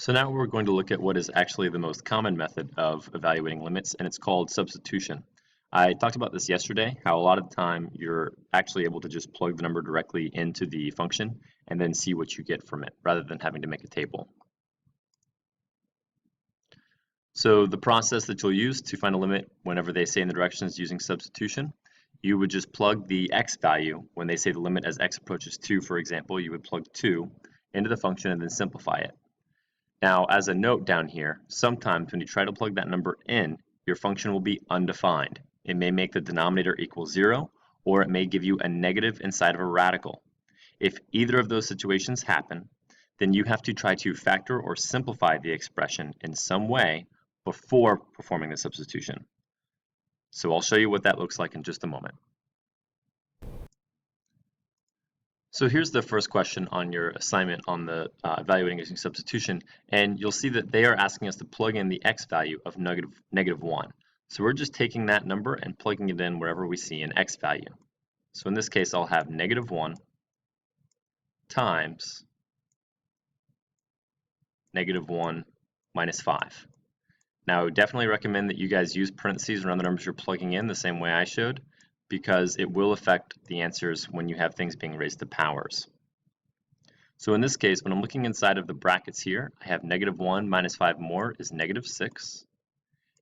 So now we're going to look at what is actually the most common method of evaluating limits, and it's called substitution. I talked about this yesterday, how a lot of the time you're actually able to just plug the number directly into the function and then see what you get from it, rather than having to make a table. So the process that you'll use to find a limit whenever they say in the directions using substitution, you would just plug the x value. When they say the limit as x approaches 2, for example, you would plug 2 into the function and then simplify it. Now, as a note down here, sometimes when you try to plug that number in, your function will be undefined. It may make the denominator equal 0, or it may give you a negative inside of a radical. If either of those situations happen, then you have to try to factor or simplify the expression in some way before performing the substitution. So I'll show you what that looks like in just a moment. So here's the first question on your assignment on the evaluating using substitution, and you'll see that they are asking us to plug in the x value of negative 1. So we're just taking that number and plugging it in wherever we see an x value. So in this case, I'll have negative 1 times negative 1 minus 5. Now, I would definitely recommend that you guys use parentheses around the numbers you're plugging in the same way I showed, because it will affect the answers when you have things being raised to powers. So in this case, when I'm looking inside of the brackets here, I have negative 1 minus 5 more is negative 6,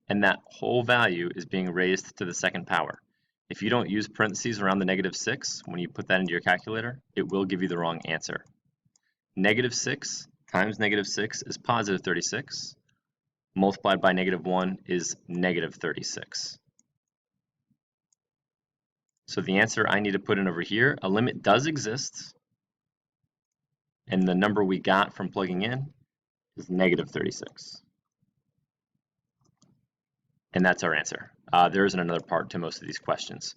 and that whole value is being raised to the second power. If you don't use parentheses around the negative 6, when you put that into your calculator, it will give you the wrong answer. Negative 6 times negative 6 is positive 36, multiplied by negative 1 is negative 36. So the answer I need to put in over here, a limit does exist, and the number we got from plugging in is negative 36. And that's our answer. There isn't another part to most of these questions.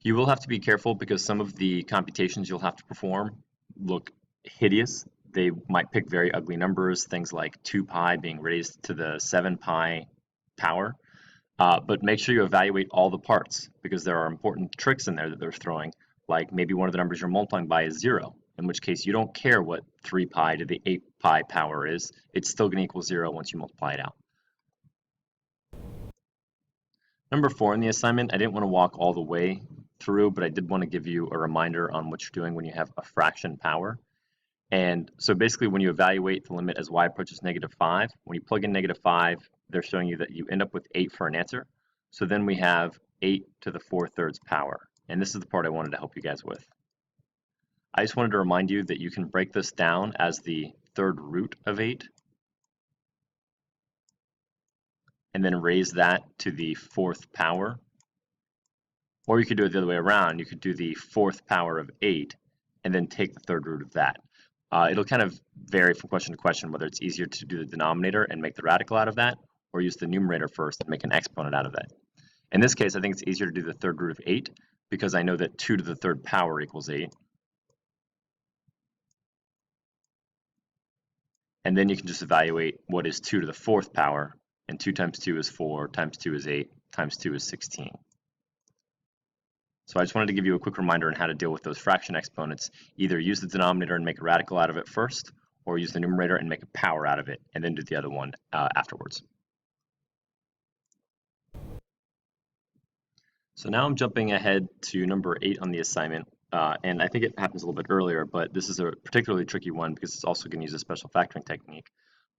You will have to be careful because some of the computations you'll have to perform look hideous. They might pick very ugly numbers, things like 2 pi being raised to the 7 pi power. But make sure you evaluate all the parts, because there are important tricks in there that they're throwing, like maybe one of the numbers you're multiplying by is 0, in which case you don't care what 3 pi to the 8 pi power is. It's still going to equal 0 once you multiply it out. Number 4 in the assignment, I didn't want to walk all the way through, but I did want to give you a reminder on what you're doing when you have a fraction power. And so basically when you evaluate the limit as y approaches negative 5, when you plug in negative 5, they're showing you that you end up with 8 for an answer. So then we have 8 to the 4/3 power. And this is the part I wanted to help you guys with. I just wanted to remind you that you can break this down as the third root of 8, and then raise that to the 4th power. Or you could do it the other way around. You could do the 4th power of 8, and then take the third root of that. It'll kind of vary from question to question whether it's easier to do the denominator and make the radical out of that, or use the numerator first and make an exponent out of it. In this case, I think it's easier to do the third root of 8, because I know that 2 to the 3rd power equals 8. And then you can just evaluate what is 2 to the 4th power, and 2 times 2 is 4, times 2 is 8, times 2 is 16. So I just wanted to give you a quick reminder on how to deal with those fraction exponents. Either use the denominator and make a radical out of it first, or use the numerator and make a power out of it, and then do the other one afterwards. So now I'm jumping ahead to number 8 on the assignment, and I think it happens a little bit earlier, but this is a particularly tricky one because it's also going to use a special factoring technique.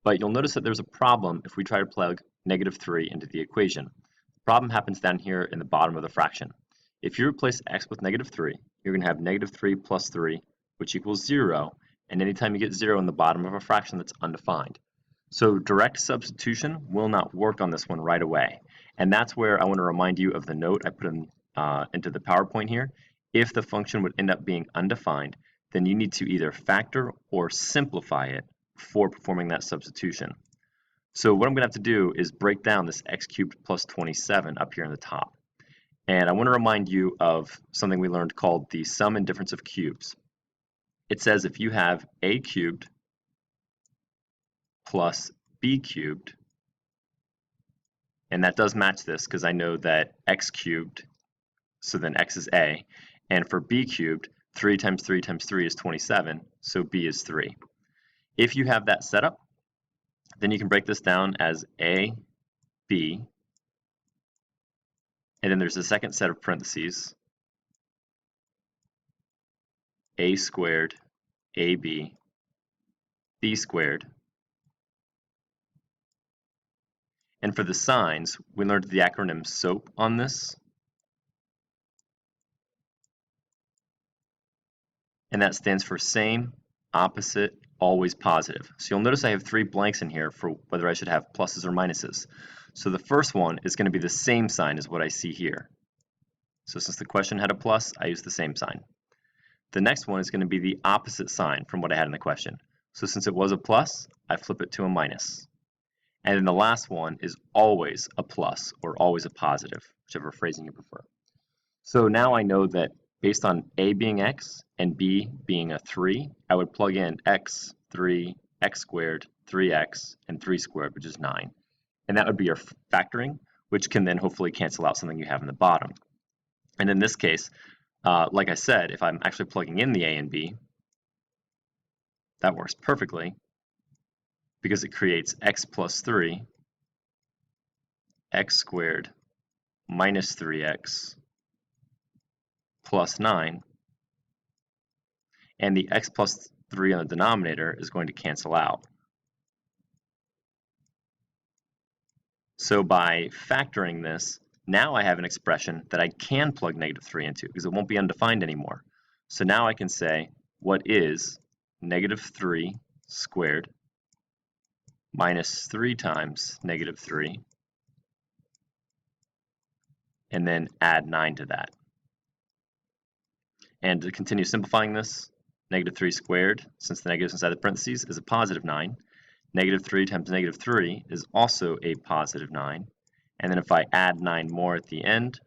But you'll notice that there's a problem if we try to plug negative 3 into the equation. The problem happens down here in the bottom of the fraction. If you replace x with negative 3, you're going to have negative 3 plus 3, which equals 0, and anytime you get 0 in the bottom of a fraction, that's undefined. So direct substitution will not work on this one right away, and that's where I want to remind you of the note I put in, into the PowerPoint here. If the function would end up being undefined, then you need to either factor or simplify it before performing that substitution. So what I'm going to have to do is break down this x cubed plus 27 up here in the top. And I want to remind you of something we learned called the sum and difference of cubes. It says if you have a cubed plus b cubed, and that does match this because I know that x cubed, so then x is a, and for b cubed, 3 times 3 times 3 is 27, so b is 3. If you have that set up, then you can break this down as a, b, and then there's a second set of parentheses, a squared, ab, b squared. And for the signs, we learned the acronym SOAP on this. And that stands for same, opposite, always positive. So you'll notice I have 3 blanks in here for whether I should have pluses or minuses. So the first one is going to be the same sign as what I see here. So since the question had a plus, I use the same sign. The next one is going to be the opposite sign from what I had in the question. So since it was a plus, I flip it to a minus. And then the last one is always a plus or always a positive, whichever phrasing you prefer. So now I know that based on a being x and b being a 3, I would plug in x, 3, x squared, 3x, and 3 squared, which is 9. And that would be your factoring, which can then hopefully cancel out something you have in the bottom. And in this case, like I said, if I'm actually plugging in the a and b, that works perfectly because it creates x plus 3, x squared minus 3x plus 9, and the x plus 3 on the denominator is going to cancel out. So by factoring this, now I have an expression that I can plug negative 3 into because it won't be undefined anymore. So now I can say, what is negative 3 squared minus 3 times negative 3, and then add 9 to that. And to continue simplifying this, negative 3 squared, since the negative's inside the parentheses, is a positive 9. Negative 3 times negative 3 is also a positive 9. And then if I add 9 more at the end,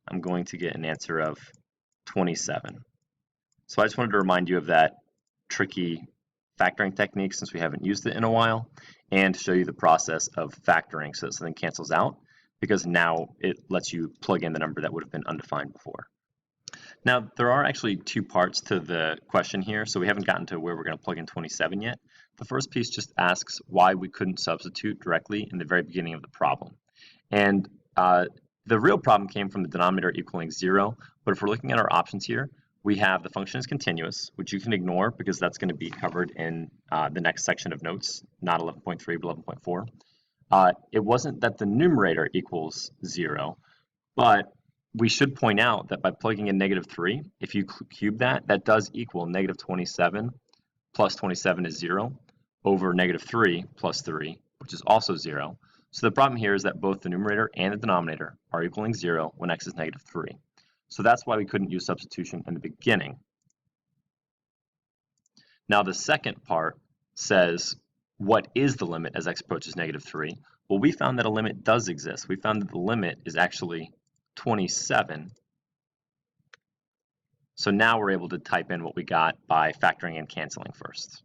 I'm going to get an answer of 27. So I just wanted to remind you of that tricky factoring technique since we haven't used it in a while, and show you the process of factoring so that something cancels out, because now it lets you plug in the number that would have been undefined before. Now, there are actually 2 parts to the question here, so we haven't gotten to where we're going to plug in 27 yet. The first piece just asks why we couldn't substitute directly in the very beginning of the problem. And the real problem came from the denominator equaling 0, but if we're looking at our options here, we have the function is continuous, which you can ignore because that's going to be covered in the next section of notes, not 11.3 but 11.4. It wasn't that the numerator equals 0, but we should point out that by plugging in negative 3, if you cube that, that does equal negative 27 plus 27 is 0 over negative 3 plus 3, which is also 0. So the problem here is that both the numerator and the denominator are equaling 0 when x is negative 3. So that's why we couldn't use substitution in the beginning. Now the second part says, what is the limit as x approaches negative 3? Well, we found that a limit does exist. We found that the limit is actually 27. So now we're able to type in what we got by factoring and canceling first.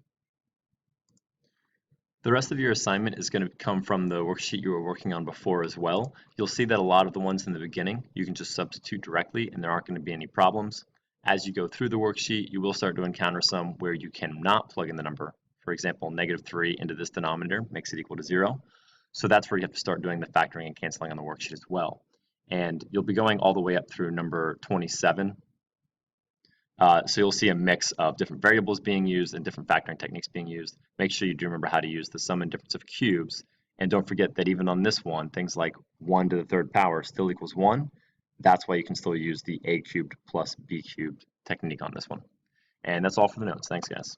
The rest of your assignment is going to come from the worksheet you were working on before as well. You'll see that a lot of the ones in the beginning you can just substitute directly and there aren't going to be any problems. As you go through the worksheet, you will start to encounter some where you cannot plug in the number. For example, negative 3 into this denominator makes it equal to 0. So that's where you have to start doing the factoring and canceling on the worksheet as well. And you'll be going all the way up through number 27. So you'll see a mix of different variables being used and different factoring techniques being used. Make sure you do remember how to use the sum and difference of cubes. And don't forget that even on this one, things like 1 to the 3rd power still equals 1. That's why you can still use the a cubed plus b cubed technique on this one. And that's all for the notes. Thanks, guys.